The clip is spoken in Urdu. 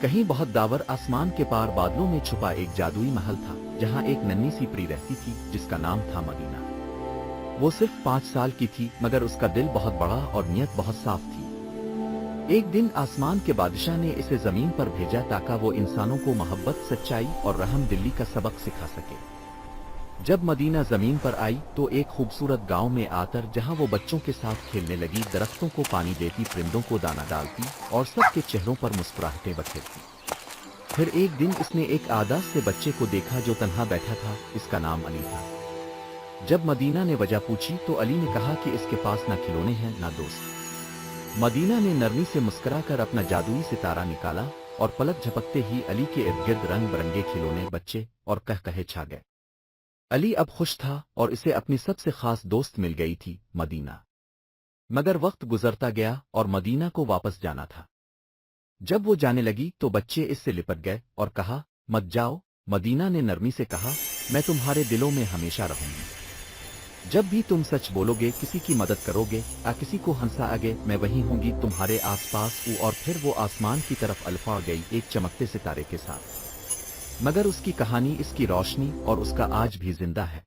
کہیں بہت داور آسمان کے پار بادلوں میں چھپا ایک جادوئی محل تھا جہاں ایک ننھی سی پری رہتی تھی جس کا نام تھا مدینہ۔ وہ صرف 5 سال کی تھی مگر اس کا دل بہت بڑا اور نیت بہت صاف تھی۔ ایک دن آسمان کے بادشاہ نے اسے زمین پر بھیجا تاکہ وہ انسانوں کو محبت، سچائی اور رحم دلی کا سبق سکھا سکے۔ جب مدینہ زمین پر آئی تو ایک خوبصورت گاؤں میں آ کر جہاں وہ بچوں کے ساتھ کھیلنے لگی، درختوں کو پانی دیتی، پرندوں کو دانہ ڈالتی اور سب کے چہروں پر مسکراہٹیں بکھیرتی۔ پھر ایک دن اس نے ایک عادت سے بچے کو دیکھا جو تنہا بیٹھا تھا، اس کا نام علی تھا۔ جب مدینہ نے وجہ پوچھی تو علی نے کہا کہ اس کے پاس نہ کھلونے ہیں نہ دوست۔ مدینہ نے نرمی سے مسکرا کر اپنا جادوئی ستارہ نکالا اور پلک جھپکتے ہی علی کے ارد گرد رنگ برنگے کھلونے، بچے اور قہقہے چھا گئے۔ علی اب خوش تھا اور اسے اپنی سب سے خاص دوست مل گئی تھی، مدینہ۔ مگر وقت گزرتا گیا اور مدینہ کو واپس جانا تھا۔ جب وہ جانے لگی تو بچے اس سے لپٹ گئے اور کہا، مت جاؤ۔ مدینہ نے نرمی سے کہا، میں تمہارے دلوں میں ہمیشہ رہوں گی۔ جب بھی تم سچ بولو گے، کسی کی مدد کرو گے یا کسی کو ہنسا آگے، میں وہیں ہوں گی تمہارے آس پاس۔ اور پھر وہ آسمان کی طرف الفا گئی ایک چمکتے ستارے کے ساتھ۔ مگر اس کی کہانی، اس کی روشنی اور اس کا آج بھی زندہ ہے۔